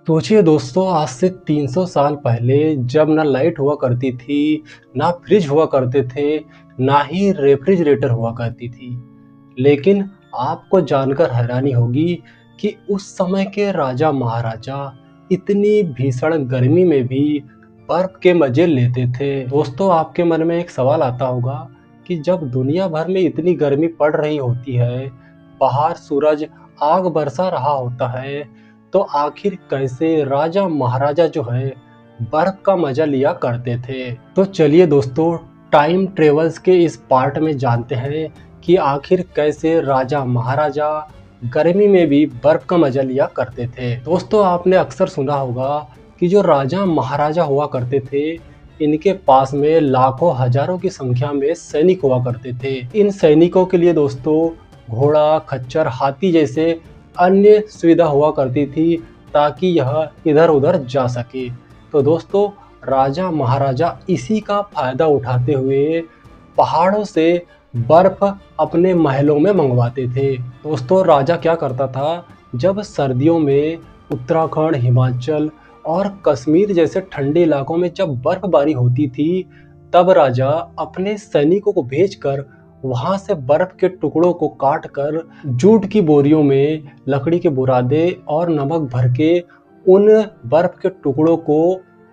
सोचिए दोस्तों, आज से 300 साल पहले जब ना लाइट हुआ करती थी, ना फ्रिज हुआ करते थे, ना ही रेफ्रिजरेटर हुआ करती थी। लेकिन आपको जानकर हैरानी होगी कि उस समय के राजा महाराजा इतनी भीषण गर्मी में भी बर्फ के मजे लेते थे। दोस्तों, आपके मन में एक सवाल आता होगा कि जब दुनिया भर में इतनी गर्मी पड़ रही होती है, बाहर सूरज आग बरसा रहा होता है, तो आखिर कैसे राजा महाराजा जो है बर्फ का मजा लिया करते थे। तो चलिए दोस्तों, टाइम ट्रेवल्स के इस पार्ट में जानते हैं कि आखिर कैसे राजा महाराजा गर्मी में भी बर्फ का मजा लिया करते थे। दोस्तों, आपने अक्सर सुना होगा कि जो राजा महाराजा हुआ करते थे, इनके पास में लाखों हजारों की संख्या में सैनिक हुआ करते थे। इन सैनिकों के लिए दोस्तों घोड़ा, खच्चर, हाथी जैसे अन्य सुविधा हुआ करती थी ताकि यह इधर उधर जा सके। तो दोस्तों, राजा महाराजा इसी का फायदा उठाते हुए पहाड़ों से बर्फ अपने महलों में मंगवाते थे। दोस्तों, राजा क्या करता था, जब सर्दियों में उत्तराखंड, हिमाचल और कश्मीर जैसे ठंडे इलाकों में जब बर्फबारी होती थी, तब राजा अपने सैनिकों को भेजकर वहां से बर्फ के टुकड़ों को काट कर जूट की बोरियों में लकड़ी के बुरादे और नमक भर के उन बर्फ के टुकड़ों को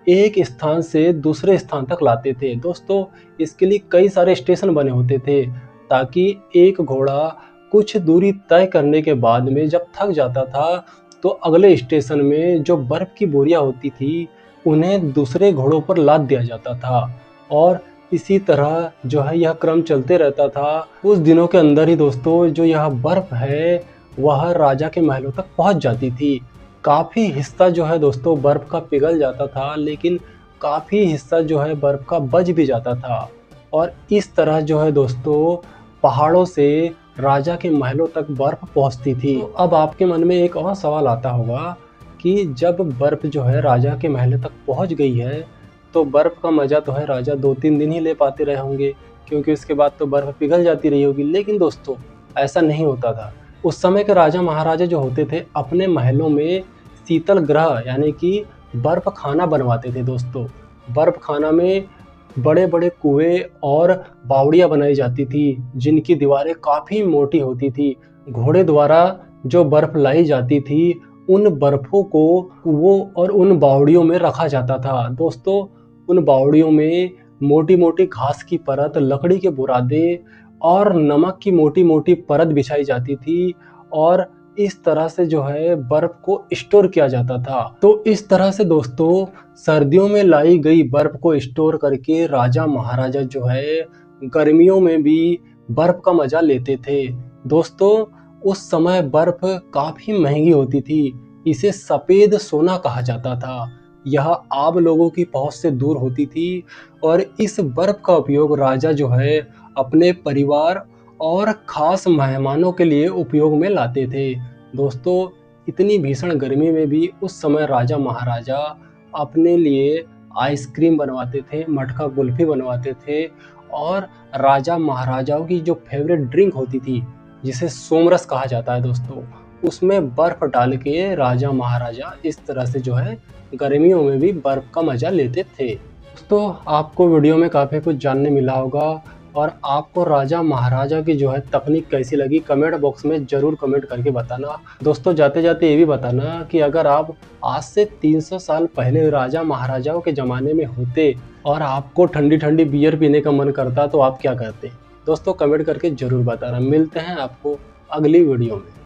एक स्थान से दूसरे स्थान तक लाते थे। दोस्तों, इसके लिए कई सारे स्टेशन बने होते थे ताकि एक घोड़ा कुछ दूरी तय करने के बाद में जब थक जाता था तो अगले स्टेशन में जो बर्फ की बोरियां होती थी उन्हें दूसरे घोड़ों पर लाद दिया जाता था और इसी तरह जो है यह क्रम चलते रहता था। कुछ दिनों के अंदर ही दोस्तों जो यह बर्फ है वह राजा के महलों तक पहुंच जाती थी। काफ़ी हिस्सा जो है दोस्तों बर्फ का पिघल जाता था, लेकिन काफ़ी हिस्सा जो है बर्फ का बच भी जाता था और इस तरह जो है दोस्तों पहाड़ों से राजा के महलों तक बर्फ पहुंचती थी। तो अब आपके मन में एक और सवाल आता होगा कि जब बर्फ जो है राजा के महलों तक पहुंच गई है तो बर्फ का मजा तो है राजा 2-3 दिन ही ले पाते रहे होंगे, क्योंकि उसके बाद तो बर्फ पिघल जाती रही होगी। लेकिन दोस्तों ऐसा नहीं होता था। उस समय के राजा महाराजा जो होते थे अपने महलों में शीतल गृह यानी कि बर्फ खाना बनवाते थे। दोस्तों, बर्फ खाना में बड़े बड़े कुएं और बावड़ियाँ बनाई जाती थी जिनकी दीवारें काफ़ी मोटी होती थी। घोड़े द्वारा जो बर्फ लाई जाती थी उन बर्फों को कुओं और उन बावड़ियों में रखा जाता था। दोस्तों, उन बावड़ियों में मोटी मोटी घास की परत, लकड़ी के बुरादे और नमक की मोटी मोटी परत बिछाई जाती थी और इस तरह से जो है बर्फ को स्टोर किया जाता था। तो इस तरह से दोस्तों सर्दियों में लाई गई बर्फ को स्टोर करके राजा महाराजा जो है गर्मियों में भी बर्फ का मजा लेते थे। दोस्तों, उस समय बर्फ काफी महंगी होती थी। इसे सफेद सोना कहा जाता था। यह आम लोगों की पहुंच से दूर होती थी और इस बर्फ का उपयोग राजा जो है अपने परिवार और खास मेहमानों के लिए उपयोग में लाते थे। दोस्तों, इतनी भीषण गर्मी में भी उस समय राजा महाराजा अपने लिए आइसक्रीम बनवाते थे, मटका कुल्फी बनवाते थे और राजा महाराजाओं की जो फेवरेट ड्रिंक होती थी जिसे सोमरस कहा जाता है दोस्तों, उसमें बर्फ डाल के राजा महाराजा इस तरह से जो है गर्मियों में भी बर्फ का मजा लेते थे। दोस्तों, आपको वीडियो में काफ़ी कुछ जानने मिला होगा और आपको राजा महाराजा की जो है तकनीक कैसी लगी कमेंट बॉक्स में ज़रूर कमेंट करके बताना। दोस्तों, जाते जाते ये भी बताना कि अगर आप आज से 300 साल पहले राजा महाराजाओं के ज़माने में होते और आपको ठंडी ठंडी बियर पीने का मन करता तो आप क्या करते। दोस्तों, कमेंट करके ज़रूर बताना। मिलते हैं आपको अगली वीडियो में।